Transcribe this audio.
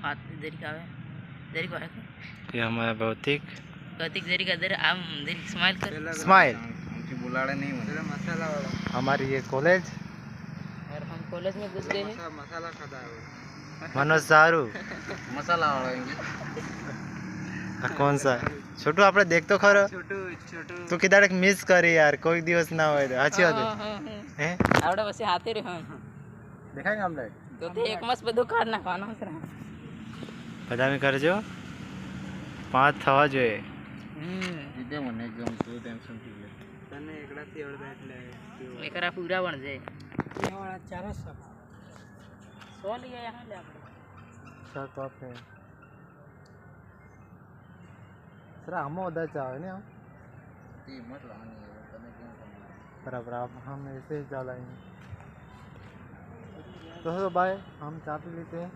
हाथ जरी का है जरी को है ये हमारा भौतिक जरी का जरी आम जरी स्माइल कर स्माइल हमसे बुलाड़े नहीं मुझे मसाला वाला हमारी ये कॉलेज और हम कॉलेज में घुस गए हैं मसाला खाता है मनोज सारू मसाला वाला कौन सा छोटू આપણે દેખ તો ખરો छोटू छोटू તું કીધા મિસ કરી યાર કોઈ દિવસ ના હોય તો સાચી વાત હે આવડે પછી હાથે રે હા દેખાય આમ લાઈટ તો તે એક મસ બધું કાઢ નાખવાનો છે બધામી કરજો 5 થવા જોઈએ જીતે મને એકદમ શું ટેન્શન થઈ ગયું તને એકલાથી આવડે એટલે એકરા પૂરા બન જાય ये वाला 400 100 लिया यहां ले આપણે સર તો આપણે સર આમાં ઓદા ચાવે ને ये मत लानी है तने क्यों करना बराबर आप हम ऐसे ही चलाएंगे तो भाई हम चाय पी लेते हैं।